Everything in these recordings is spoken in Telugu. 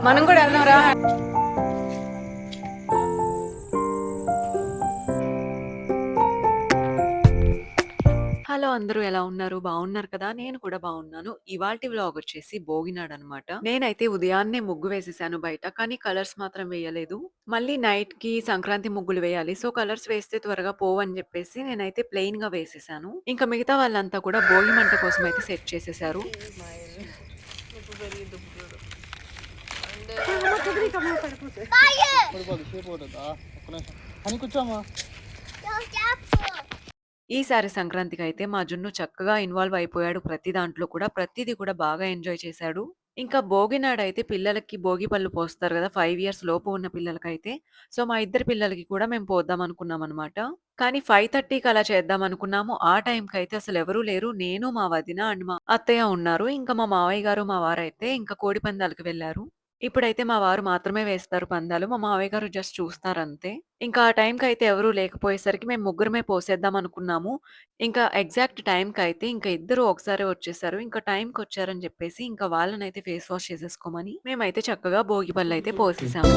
మనం కూడా వెళ్దాం రా. హలో అందరూ ఎలా ఉన్నారు? బాగున్నారు కదా! నేను కూడా బాగున్నాను. ఇవాల్టి వ్లాగ్ వచ్చేసి భోగినాడనమాట. నేనైతే ఉదయాన్నే ముగ్గు వేసేసాను బయట. కానీ కలర్స్ మాత్రం వేయలేదు. మళ్ళీ నైట్‌కి సంక్రాంతి ముగ్గులు వేయాలి. సో, కలర్స్ వేస్తే త్వరగా పోవని చెప్పేసి నేనైతే ప్లెయిన్‌గా వేసేసాను. ఇంకా మిగతా వాళ్ళంతా కూడా భోగి మంట కోసం అయితే సెట్ చేసేసారు. ఈసారి సంక్రాంతికైతే మా జున్ను చక్కగా ఇన్వాల్వ్ అయిపోయాడు ప్రతి దాంట్లో కూడా. ప్రతీది కూడా బాగా ఎంజాయ్ చేశాడు. ఇంకా భోగి నాడైతే పిల్లలకి భోగి పళ్ళు పోస్తారు గదా! 5 ఇయర్స్ లోపు ఉన్న పిల్లలకైతే. సో, మా ఇద్దరి పిల్లలకి కూడా మేము పోద్దాం అనుకున్నామనమాట. కానీ 5:30కి అలా చేద్దాం అనుకున్నాము. ఆ టైంకైతే అసలెవరూ లేరు. నేను, మా వదిన అండ్ మా అత్తయ్య ఉన్నారు. ఇంకా మా మావయ్య గారు, మా వారైతే ఇంకా కోడి పందాలకి వెళ్లారు. ఇప్పుడైతే మా వారు మాత్రమే వేస్తారు పందాలు. మా మావయ్య గారు జస్ట్ చూస్తారంతే. ఇంకా ఆ టైంకయితే ఎవరు లేకపోయేసరికి మేము ముగ్గురమే పోసేద్దాం అనుకున్నాము. ఇంకా ఎగ్జాక్ట్ టైంకయితే ఇంక ఇద్దరు ఒకసారే వచ్చేసారు. ఇంకా టైంకొచ్చారని జెప్పేసి ఇంకా వాళ్ళనైతే ఫేస్ వాష్ చేసేసుకోమని మేమైతే చక్కగా భోగి పళ్ళైతే పోసేసాము.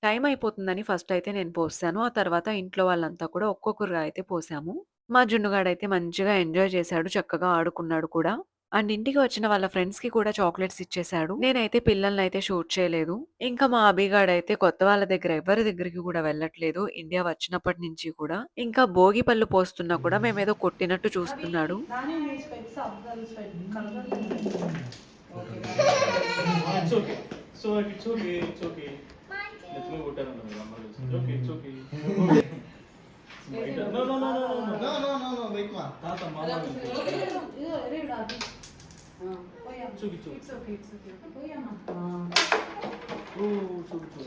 టైం అయిపోతుందని ఫస్ట్ అయితే నేను పోసాను. ఆ తర్వాత ఇంట్లో వాళ్ళంతా కూడా ఒక్కొక్కరుగా అయితే పోసాము. మా జున్నుగాడైతే మంచిగా ఎంజాయ్ చేశాడు. చక్కగా ఆడుకున్నాడు కూడా. అండ్ ఇంటికి వచ్చిన వాళ్ళ ఫ్రెండ్స్‌కి కూడా చాక్లెట్స్ ఇచ్చేసాడు. నేనైతే పిల్లలనైతే షూట్ చేయలేదు. ఇంకా మా అభిగాడైతే కొత్త వాళ్ళ దగ్గర ఎవరి దగ్గరికి కూడా వెళ్ళట్లేదు. ఇండియా వచ్చినప్పటి నుంచి కూడా. ఇంకా భోగి పళ్ళు పోస్తున్నా కూడా మేమేదో కొట్టినట్టు చూస్తున్నాడు. It's okay. So it's okay. It's okay. Let me put her on the number. Okay, it's okay. No, no, no, no, no, no. No, no, no, no, wait, ma. Tata, mama. It's okay, it's okay. It's okay. Oh, it's okay.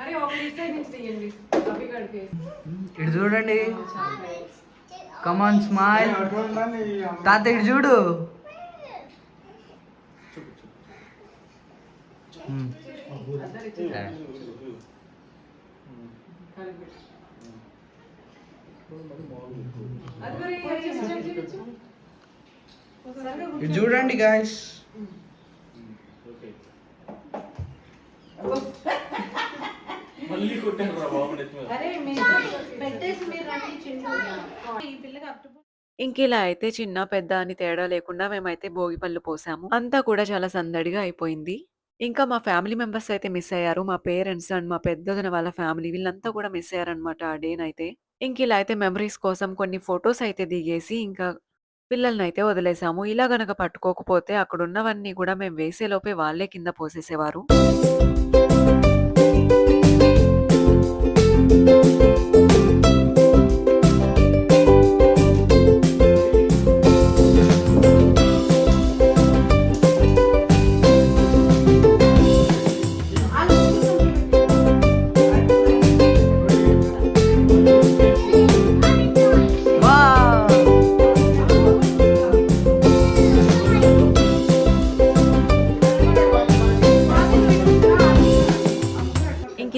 అరే ఒక ఇటు సైడ్ నుంచి తీయండి. అభిగాడి ఫేస్. ఇటు చూడండి. కమాన్ స్మైల్. తాత ఇటు చూడు. ఇటు చూడండి గాయస్. మళ్ళీ కొట్టాను రా బాబు నెత్తి మీద. ఇంకిలా అయితే చిన్న, పెద్ద అని తేడా లేకుండా మేమైతే భోగి పళ్ళు పోసాము. అంతా కూడా చాలా సందడిగా అయిపోయింది. ఇంకా మా ఫ్యామిలీ మెంబర్స్ అయితే మిస్ అయ్యారు. మా పేరెంట్స్ అండ్ మా పెద్దొదిన వాళ్ళ ఫ్యామిలీ వీళ్ళంతా కూడా మిస్ అయ్యారనమాట ఆ డేనైతే. ఇంకిలా అయితే మెమరీస్ కోసం కొన్ని ఫోటోస్ అయితే దిగేసి ఇంకా పిల్లలనైతే వదిలేసాము. ఇలా గనక పట్టుకోకపోతే అక్కడున్నవన్నీ కూడా మేము వేసేలోపే వాళ్ళే కింద పోసేసేవారు.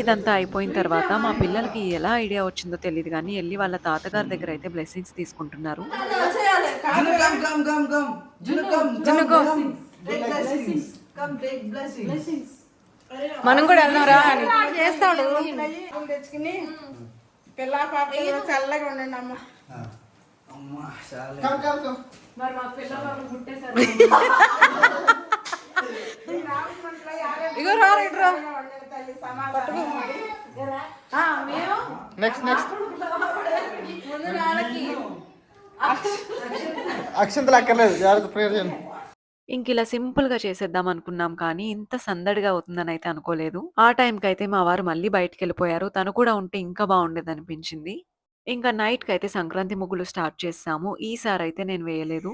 ఇదంతా అయిపోయిన తర్వాత మా పిల్లలకి ఎలా ఐడియా వచ్చిందో తెలీదు గానీ ఎళ్లి వాళ్ళ తాతగారి దగ్గర అయితే బ్లెస్సింగ్స్ తీసుకుంటున్నారు. మనం కూడా వెళ్దాం రా అని చేస్తాడు. తెచ్చుకుని పిల్ల పాప చల్లగా ఉండండి అమ్మ. మరి మా పిల్ల పాపలు పుట్టేసారు. అక్షంతలు అక్కర్లేదు, జాగ్రత్త ప్రేయర్ చేయండి. ఇంకిలా సింపుల్ గా చేసేద్దాం అనుకున్నాం కానీ ఇంత సందడిగా అవుతుందని అయితే అనుకోలేదు. ఆ టైంకి అయితే మా వారు మళ్ళీ బయటికి వెళ్ళిపోయారు. తను కూడా ఉంటే ఇంకా బాగుండేది అనిపించింది. ఇంకా నైట్ కి అయితే సంక్రాంతి ముగ్గులు స్టార్ట్ చేసాము. ఈసారి అయితే నేను వేయలేదు.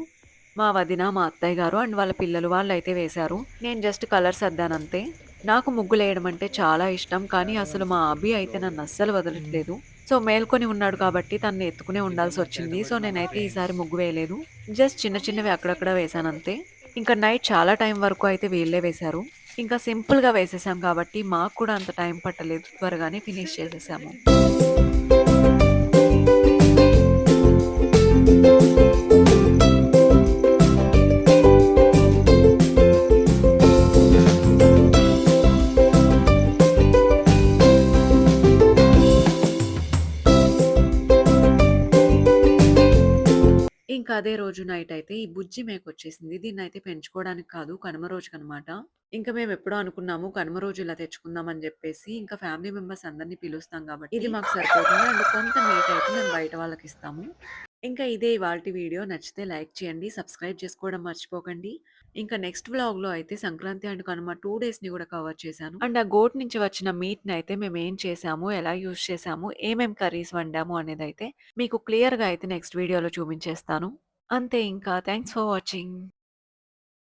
మా వదిన, మా అత్తయ్య గారు అండ్ వాళ్ళ పిల్లలు వాళ్ళైతే వేశారు. నేను జస్ట్ కలర్స్ అద్దానంతే. నాకు ముగ్గులేయడం అంటే చాలా ఇష్టం. కానీ అసలు మా అబ్బి అయితే నన్ను అస్సలు వదలట్లేదు. సో, మేల్కొని ఉన్నాడు కాబట్టి తనని ఎత్తుకునే ఉండాల్సొచ్చింది. సో, నేనైతే ఈసారి ముగ్గు వేయలేదు. జస్ట్ చిన్న చిన్నవి అక్కడక్కడ వేశానంతే. ఇంకా నైట్ చాలా టైం వరకు అయితే వీళ్ళే వేశారు. ఇంకా సింపుల్‌గా వేసేసాం కాబట్టి మాకు కూడా అంత టైం పట్టలేదు. త్వరగానే ఫినిష్ చేసేసాము. ఇంకా అదే రోజు నైట్ అయితే ఈ బుజ్జి మేకొచ్చేసింది. దీన్నయితే పెంచుకోవడానికి కాదు, కనుమ రోజుకనమాట. ఇంక మేమెప్పుడో అనుకున్నాము కనుమ రోజు ఇలా తెచ్చుకుందాం అని జెప్పేసి, ఇంకా ఫ్యామిలీ మెంబర్స్ అందరిని పిలుస్తాం గాబట్టి, ఇది మాకు సరిపోతుంది. అండ్ కొంత మీట్ అయితే మేము బయట వాళ్ళకిస్తాము. ఇంకా ఇదే ఇవాల్టి వీడియో. నచ్చితే లైక్ చేయండి. సబ్స్క్రైబ్ చేసుకోవడం మర్చిపోకండి. ఇంకా నెక్స్ట్ వ్లాగ్‌లో అయితే సంక్రాంతి అండ్ కనుమ 2 డేస్‌ని గూడా కవర్ చేశాను. అండ్ ఆ గోట్ నుంచి వచ్చిన మీట్‌నయితే మేమేం చేశాము, ఎలా యూజ్ చేశాము, ఏమేం కర్రీస్ వండాము అనేదైతే మీకు క్లియర్‌గా అయితే నెక్స్ట్ వీడియోలో చూపించేస్తాను. అంతే ఇంకా. Thanks for watching.